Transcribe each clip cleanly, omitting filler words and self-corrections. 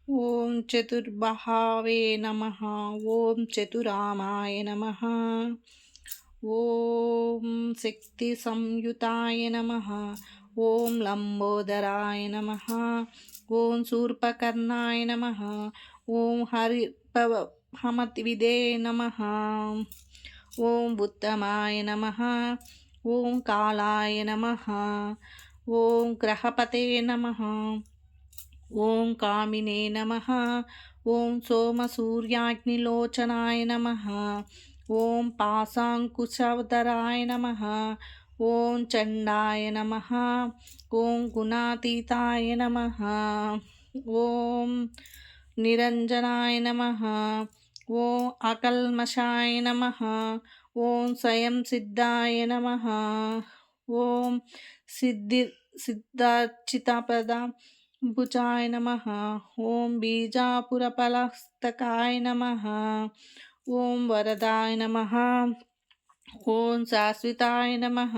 ఓం చతుర్బాహవే నమః. ఓం చతురామాయ నమః. ఓం శక్తి సంయుతాయ నమః. ఓం లంబోదరాయ నమః. ఓం శూర్పకర్ణాయ నమః. ఓం హరిపవహమతివిదే నమః. ఓం ఉత్తమాయ నమః. ఓం కాలాయ నమః. ఓం గ్రహపతే నమః. ఓం కామినే నమః. ఓం సోమసూర్యాగ్నిలోచనాయ నమః. ఓం పాశాంకుశధరాయ నమః. ఓం చండాయ నమః. ఓం గుణాతీతాయ నమః. ఓం నిరంజనాయ నమః. ఓం అకల్మషాయ నమః. ఓం స్వయం సిద్ధాయ నమః. ఓం సిద్ధార్చితపద భుజాయ నమః. ఓం బీజాపురపలస్తకాయ నమః. ఓం వరదాయ నమః. ఓం శాశ్వతాయ నమః.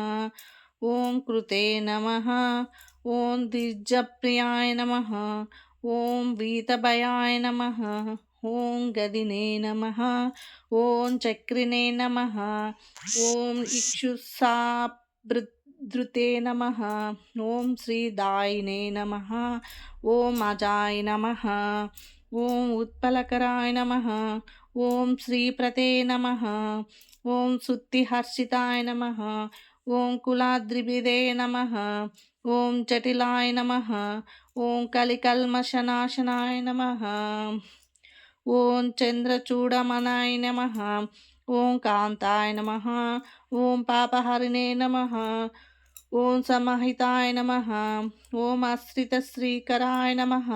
ఓం కృతే నమః. ఓం ద్విజప్రియాయ నమః. ఓం వీతభయాయ నమః. ఓం గదినే నమః. ఓం చక్రినే నమః. ఓం ఇక్షుసాభృతే నమః. ఓం శ్రీదాయినే నమః. ఓం అజాయ నమః. ఓం ఉత్పలకరాయ నమః. ఓం శ్రీప్రతే నమః. ఓం శుద్ధిహర్షితాయ నమః. ఓం కులాద్రిభిదే నమః. ఓం జటిలాయ నమః. ఓం కలికల్మషనాశనాయ నమః. ఓం చంద్రచూడమనాయ నమః. ఓం కాంతాయ నమః. ఓం పాపహరిణే నమః. ఓం సమహితాయ నమః. ఓం ఆశ్రితశ్రీకరాయ నమః.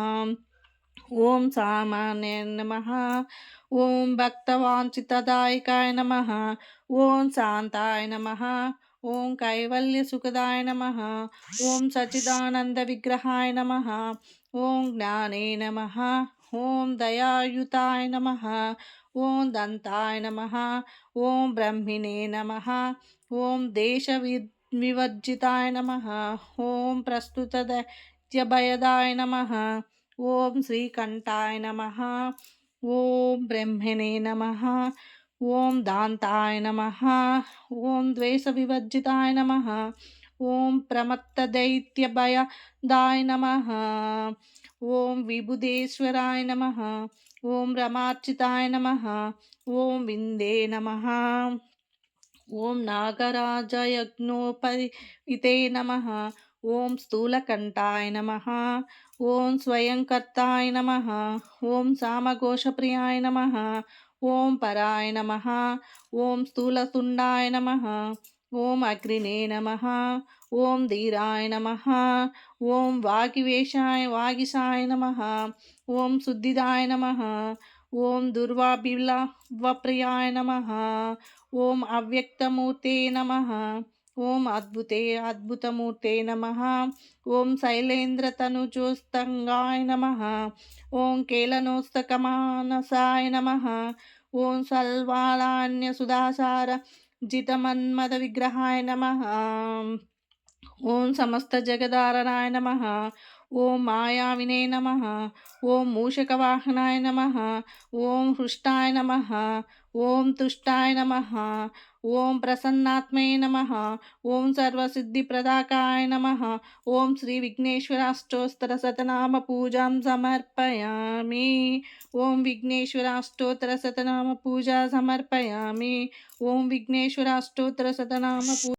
ఓం సామాన్య నమః. ఓం భక్తవాంఛితదాయకాయ నమః. ఓం శాంతాయ నమః. ఓం కైవల్యసుఖదాయ నమః. ఓం సచ్చిదానంద విగ్రహాయ నమః. ఓం జ్ఞానే నమః. ఓం దయాయుతాయ నమః. ఓం దంతాయ నమః. ఓం బ్రహ్మిణే నమః. ఓం వివర్జితాయ నమః. ఓం ప్రస్తుత దైత్యభయదాయ నమః. ఓం శ్రీకంఠాయ నమః. ఓం బ్రహ్మణే నమః. ఓం దాంతాయ నమః. ఓం ద్వేష వివర్జితాయ నమః. ఓం ప్రమత్త దైత్యభయదాయ నమః. ఓం విబుధేశ్వరాయ నమః. ఓం రమార్చితాయ నమః. ఓం విందే నమః. ఓం నాగరాజయజ్ఞోపవితే నమః. ఓం స్థూలకంఠాయ నమః. ఓం స్వయంకర్తాయ నమః. ఓం సామఘోషప్రియాయ నమః. ఓం పరాయ నమః. ఓం స్థూలతుండాయ నమః. ఓం అగ్నినే నమః. ఓం ధీరాయ నమః. ఓం వాగిసాయ నమః. ఓం శుద్ధిదాయ నమః. ఓం దుర్వాభిలవప్రియాయ నమః. ఓం అవ్యక్తమూర్తే నమః. ఓం అద్భుతమూర్తే నమః. ఓం శైలేంద్రతనుజోస్తంగాయ నమః. ఓం కేళనోస్తకమానసాయ నమః. ఓం సల్వాలాన్యసుధాసార జితమన్మద విగ్రహాయ నమః. ఓం సమస్త జగదారణాయ నమః. ఓం మాయావినే నమః. ఓం మూషకవాహనాయ నమః. ఓం హృష్టాయ నమః. ఓం తుష్టాయ నమః. ఓం ప్రసన్నాత్మే నమః. ఓం సర్వసిద్ధిప్రదాకాయ నమః. ఓం శ్రీ విఘ్నేశ్వరాష్టోత్తర శతనామ పూజాం సమర్పయామి. ఓం విఘ్నేశ్వరాష్టోత్తర శతనామ పూజా సమర్పయామి. ఓం విఘ్నేశ్వరాష్టోత్తర శతనామ